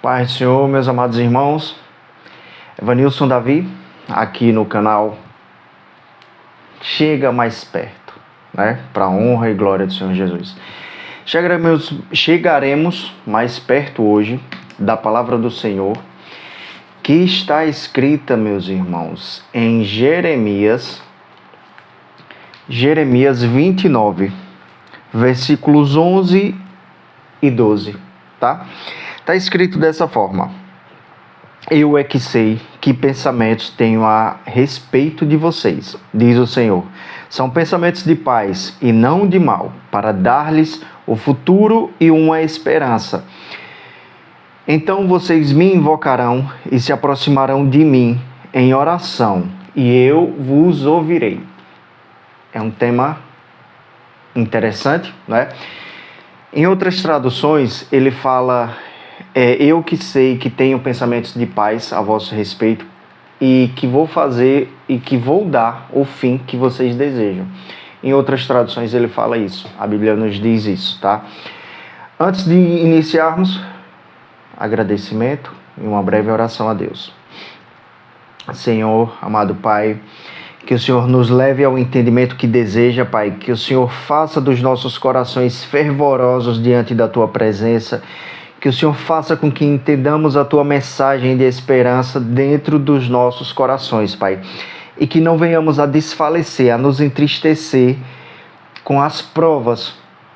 Paz do Senhor, meus amados irmãos. Evanilson Davi, aqui no canal Chega Mais Perto, né? Para a honra e glória do Senhor Jesus. Chegaremos mais perto hoje da palavra do Senhor, que está escrita, meus irmãos, em Jeremias 29, versículos 11 e 12, tá? Está escrito dessa forma: eu é que sei que pensamentos tenho a respeito de vocês, diz o Senhor. São pensamentos de paz e não de mal, para dar-lhes o futuro e uma esperança. Então vocês me invocarão e se aproximarão de mim em oração, e eu vos ouvirei. É um tema interessante, né? Em outras traduções, ele fala: eu que sei que tenho pensamentos de paz a vosso respeito e que vou fazer e que vou dar o fim que vocês desejam. Em outras traduções ele fala isso, a Bíblia nos diz isso, tá? Antes de iniciarmos, agradecimento e uma breve oração a Deus. Senhor, amado Pai, que o Senhor nos leve ao entendimento que deseja, Pai, que o Senhor faça dos nossos corações fervorosos diante da Tua presença, que o Senhor faça com que entendamos a Tua mensagem de esperança dentro dos nossos corações, Pai. E que não venhamos a desfalecer, a nos entristecer com as provas,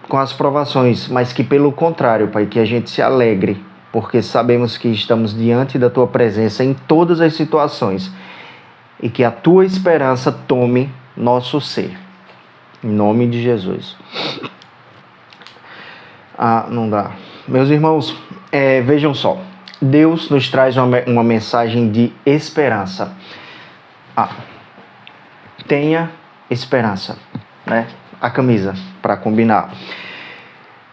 com as provações, mas que pelo contrário, Pai, que a gente se alegre, porque sabemos que estamos diante da Tua presença em todas as situações e que a Tua esperança tome nosso ser. Em nome de Jesus. Não dá. Meus irmãos, vejam só, Deus nos traz uma mensagem de esperança. Tenha esperança, né? A camisa, para combinar.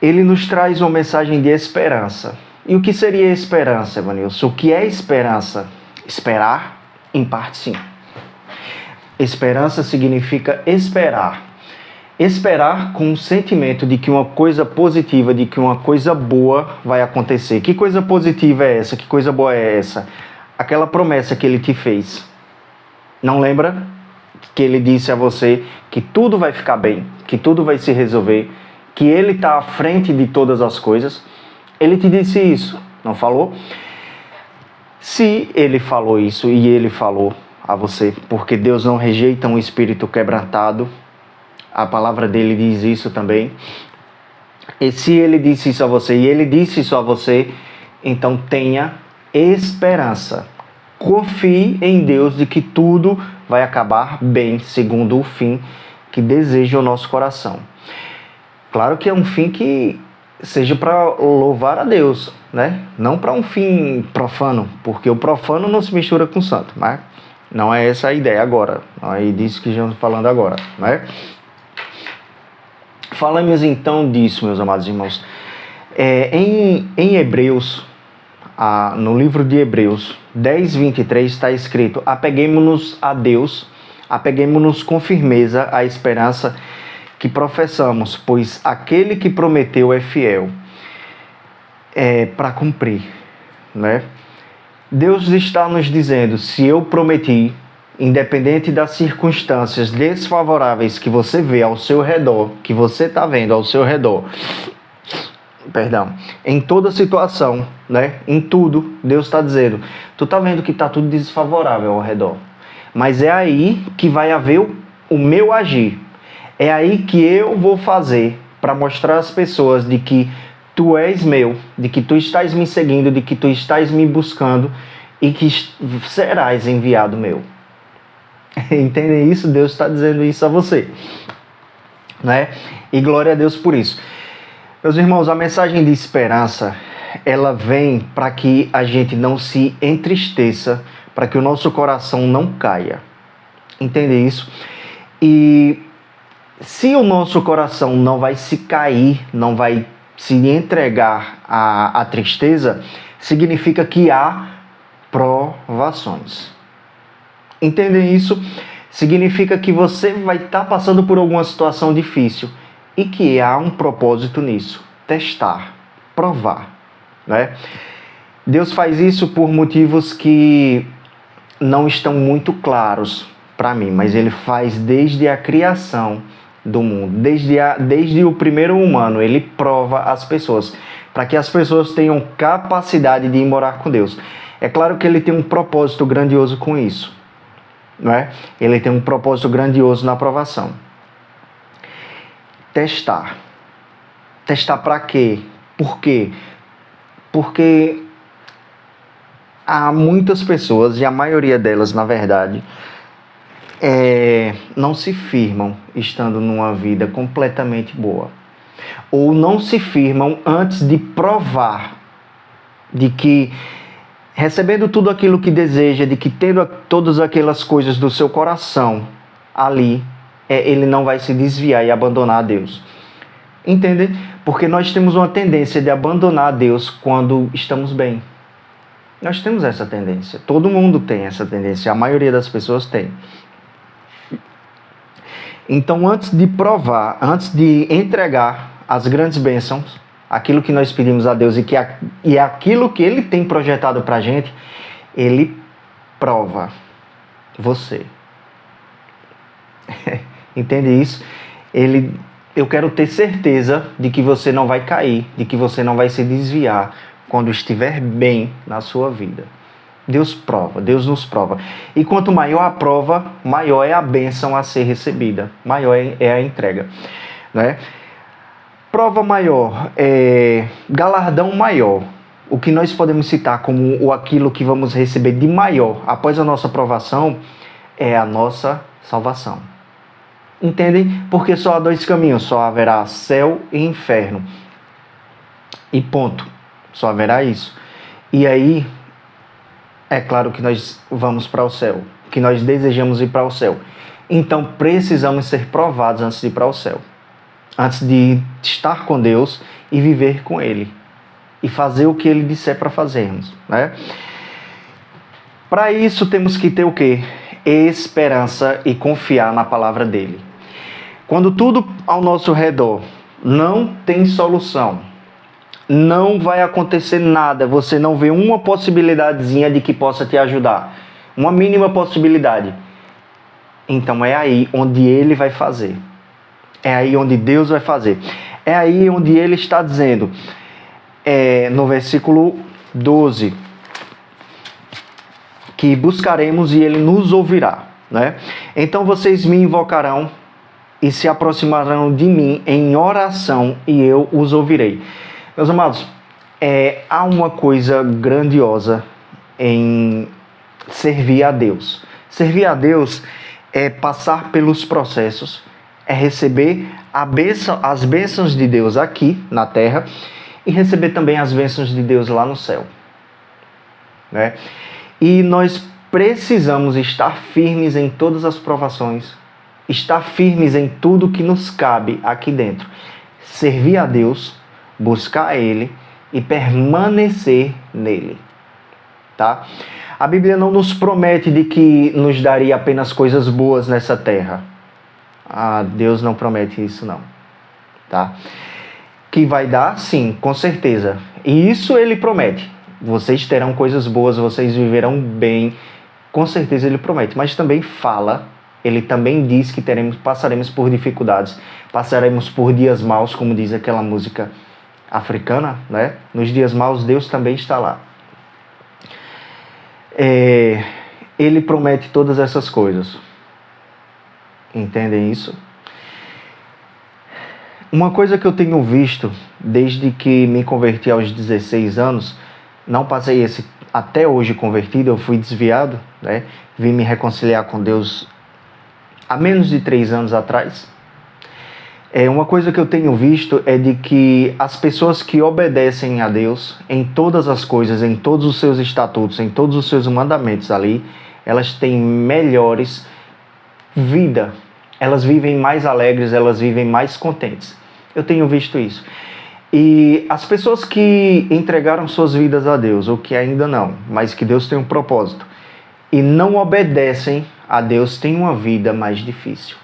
Ele nos traz uma mensagem de esperança. E o que seria esperança, Evanilson? O que é esperança? Esperar, em parte sim. Esperança significa esperar. Esperar com o sentimento de que uma coisa positiva, de que uma coisa boa vai acontecer. Que coisa positiva é essa? Que coisa boa é essa? Aquela promessa que ele te fez. Não lembra que ele disse a você que tudo vai ficar bem, que tudo vai se resolver, que ele está à frente de todas as coisas? Ele te disse isso, não falou? Se ele falou isso e ele falou a você, porque Deus não rejeita um espírito quebrantado, a palavra dele diz isso também. E se ele disse isso a você e ele disse isso a você, então tenha esperança. Confie em Deus de que tudo vai acabar bem, segundo o fim que deseja o nosso coração. Claro que é um fim que seja para louvar a Deus, né? Não para um fim profano, porque o profano não se mistura com o santo, mas não é essa a ideia agora. Não é disso que estamos falando agora, né? Falamos então disso, meus amados irmãos. Em Hebreus, no livro de Hebreus 10:23 está escrito: apeguemo-nos a Deus, apeguemo-nos com firmeza à esperança que professamos, pois aquele que prometeu é fiel para cumprir, né? Deus está nos dizendo: se eu prometi, independente das circunstâncias desfavoráveis que você vê ao seu redor, que você está vendo ao seu redor, em toda situação, né? Em tudo, Deus está dizendo: tu está vendo que está tudo desfavorável ao redor, mas é aí que vai haver o meu agir, é aí que eu vou fazer para mostrar às pessoas de que tu és meu, de que tu estás me seguindo, de que tu estás me buscando e que serás enviado meu. Entendem isso? Deus está dizendo isso a você, né? E glória a Deus por isso. Meus irmãos, a mensagem de esperança, ela vem para que a gente não se entristeça, para que o nosso coração não caia. Entendem isso? E se o nosso coração não vai se cair, não vai se entregar à tristeza, significa que há provações. Entendem isso? Significa que você vai estar passando por alguma situação difícil e que há um propósito nisso: testar, provar, né? Deus faz isso por motivos que não estão muito claros para mim, mas Ele faz desde a criação do mundo, desde o primeiro humano. Ele prova as pessoas, para que as pessoas tenham capacidade de ir morar com Deus. É claro que Ele tem um propósito grandioso com isso, não é? Ele tem um propósito grandioso na aprovação. Testar. Testar para quê? Por quê? Porque há muitas pessoas, e a maioria delas, na verdade, não se firmam estando numa vida completamente boa. Ou não se firmam antes de provar de que, recebendo tudo aquilo que deseja, de que tendo todas aquelas coisas do seu coração ali, ele não vai se desviar e abandonar a Deus. Entende? Porque nós temos uma tendência de abandonar a Deus quando estamos bem. Nós temos essa tendência. Todo mundo tem essa tendência. A maioria das pessoas tem. Então, antes de provar, antes de entregar as grandes bênçãos, aquilo que nós pedimos a Deus e aquilo que Ele tem projetado para a gente, Ele prova você. Entende isso? Eu quero ter certeza de que você não vai cair, de que você não vai se desviar quando estiver bem na sua vida. Deus prova, Deus nos prova. E quanto maior a prova, maior é a bênção a ser recebida, maior é a entrega, né? Prova maior, galardão maior. O que nós podemos citar como aquilo que vamos receber de maior após a nossa aprovação é a nossa salvação. Entendem? Porque só há dois caminhos, só haverá céu e inferno. E ponto. Só haverá isso. E aí, é claro que nós vamos para o céu, que nós desejamos ir para o céu. Então, precisamos ser provados antes de ir para o céu. Antes de estar com Deus e viver com Ele. E fazer o que Ele disser para fazermos, né? Para isso, temos que ter o quê? Esperança e confiar na palavra dEle. Quando tudo ao nosso redor não tem solução, não vai acontecer nada, você não vê uma possibilidadezinha de que possa te ajudar, uma mínima possibilidade, então é aí onde Ele vai fazer, é aí onde Deus vai fazer, é aí onde Ele está dizendo, no versículo 12, que buscaremos e Ele nos ouvirá, né? Então vocês me invocarão e se aproximarão de mim em oração e eu os ouvirei. Meus amados, há uma coisa grandiosa em servir a Deus. Servir a Deus é passar pelos processos, é receber as bênçãos de Deus aqui na terra e receber também as bênçãos de Deus lá no céu, né? E nós precisamos estar firmes em todas as provações, estar firmes em tudo que nos cabe aqui dentro. Servir a Deus, buscar Ele e permanecer nele, tá? A Bíblia não nos promete de que nos daria apenas coisas boas nessa terra. Deus não promete isso não, tá? Que vai dar, sim, com certeza. E isso Ele promete. Vocês terão coisas boas, vocês viverão bem. Com certeza Ele promete. Mas também fala, Ele também diz que passaremos por dificuldades. Passaremos por dias maus, como diz aquela música africana, né? Nos dias maus Deus também está lá. Ele promete todas essas coisas. Entendem isso? Uma coisa que eu tenho visto desde que me converti aos 16 anos, não passei até hoje convertido, eu fui desviado, né? Vim me reconciliar com Deus há menos de 3 anos atrás. Uma coisa que eu tenho visto é de que as pessoas que obedecem a Deus em todas as coisas, em todos os seus estatutos, em todos os seus mandamentos ali, elas têm melhores vida. Elas vivem mais alegres, elas vivem mais contentes. Eu tenho visto isso. E as pessoas que entregaram suas vidas a Deus, ou que ainda não, mas que Deus tem um propósito, e não obedecem a Deus, têm uma vida mais difícil.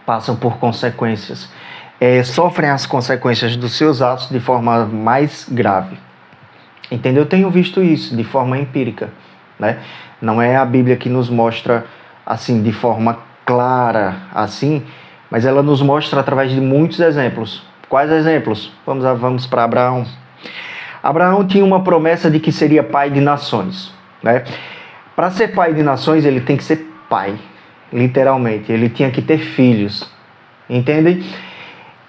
Passam por consequências, sofrem as consequências dos seus atos de forma mais grave. Entendeu? Eu tenho visto isso de forma empírica, né? Não é a Bíblia que nos mostra assim de forma clara assim, mas ela nos mostra através de muitos exemplos. Quais exemplos? Vamos para Abraão. Abraão tinha uma promessa de que seria pai de nações, né? Para ser pai de nações, ele tem que ser pai, literalmente. Ele tinha que ter filhos, entendem?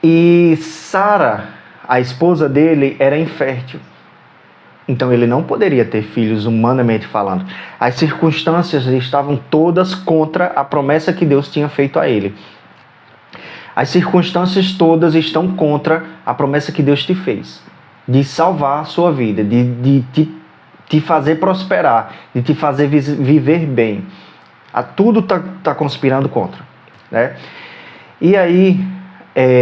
E Sara, a esposa dele, era infértil. Então ele não poderia ter filhos, humanamente falando. As circunstâncias estavam todas contra a promessa que Deus tinha feito a ele. As circunstâncias todas estão contra a promessa que Deus te fez, de salvar a sua vida, de te fazer prosperar, de te fazer viver bem. Tudo tá conspirando contra, né? E aí,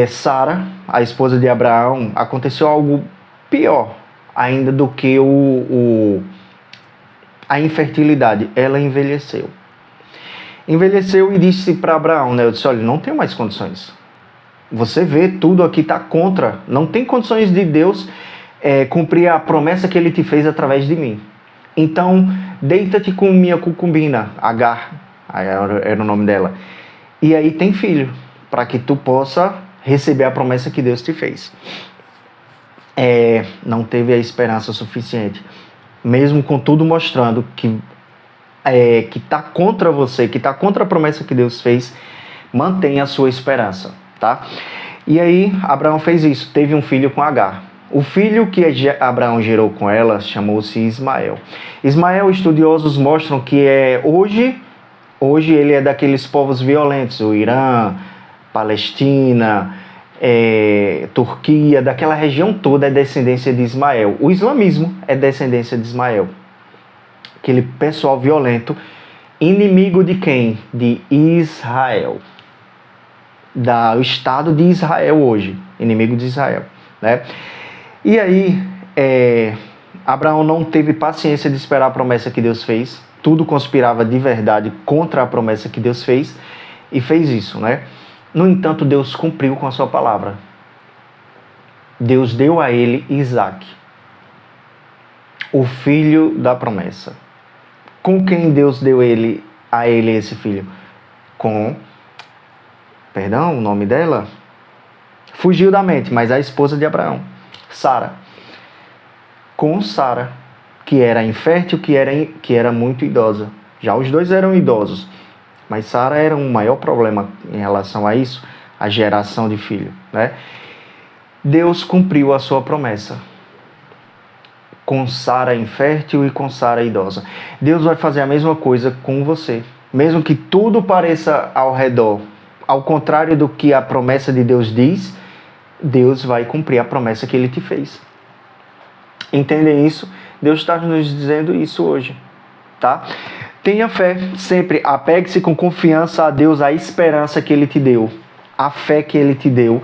Sara, a esposa de Abraão, aconteceu algo pior ainda do que a infertilidade. Ela envelheceu. Envelheceu e disse para Abraão, né? Eu disse, olha, não tenho mais condições. Você vê, tudo aqui está contra. Não tem condições de Deus cumprir a promessa que Ele te fez através de mim. Então, deita-te com minha concubina, Agar, era o nome dela. E aí tem filho, para que tu possa receber a promessa que Deus te fez. Não teve a esperança suficiente. Mesmo com tudo mostrando que está contra você, que está contra a promessa que Deus fez, mantenha a sua esperança, tá? E aí Abraão fez isso, teve um filho com Agar. O filho que Abraão gerou com ela chamou-se Ismael. Ismael, estudiosos mostram que hoje ele é daqueles povos violentos, o Irã, Palestina, Turquia, daquela região toda é descendência de Ismael. O islamismo é descendência de Ismael. Aquele pessoal violento, inimigo de quem? De Israel. Do Estado de Israel hoje, inimigo de Israel, né? E aí, Abraão não teve paciência de esperar a promessa que Deus fez, tudo conspirava de verdade contra a promessa que Deus fez, e fez isso, né? No entanto, Deus cumpriu com a sua palavra. Deus deu a ele Isaac, o filho da promessa. Com quem Deus deu a ele esse filho? Perdão, o nome dela? Fugiu da mente, mas a esposa de Abraão, Sara. Com Sara, que era infértil, que era muito idosa. Já os dois eram idosos, mas Sara era um maior problema em relação a isso, a geração de filho, né? Deus cumpriu a sua promessa com Sara infértil e com Sara idosa. Deus vai fazer a mesma coisa com você. Mesmo que tudo pareça ao redor, ao contrário do que a promessa de Deus diz, Deus vai cumprir a promessa que Ele te fez. Entendem isso? Deus está nos dizendo isso hoje, tá? Tenha fé, sempre apegue-se com confiança a Deus, a esperança que Ele te deu, a fé que Ele te deu,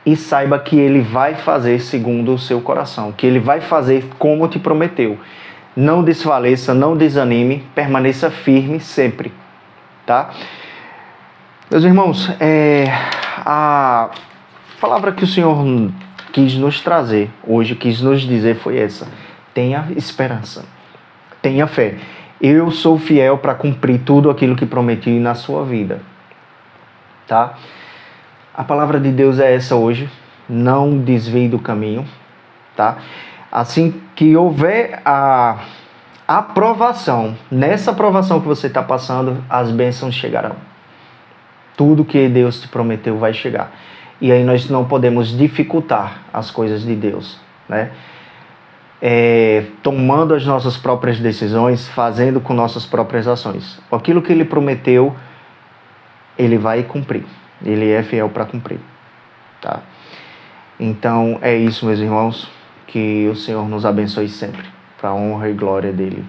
e saiba que Ele vai fazer segundo o seu coração, que Ele vai fazer como te prometeu. Não desfaleça, não desanime, permaneça firme sempre, tá? Meus irmãos, a palavra que o Senhor quis nos trazer hoje, quis nos dizer foi essa: tenha esperança, tenha fé. Eu sou fiel para cumprir tudo aquilo que prometi na sua vida, tá? A palavra de Deus é essa hoje. Não desvie do caminho, tá? Assim que houver a aprovação, nessa aprovação que você está passando, as bênçãos chegarão. Tudo que Deus te prometeu vai chegar. E aí nós não podemos dificultar as coisas de Deus, né? Tomando as nossas próprias decisões, fazendo com nossas próprias ações. Aquilo que Ele prometeu, Ele vai cumprir. Ele é fiel para cumprir, tá? Então é isso, meus irmãos. Que o Senhor nos abençoe sempre, para a honra e glória dEle.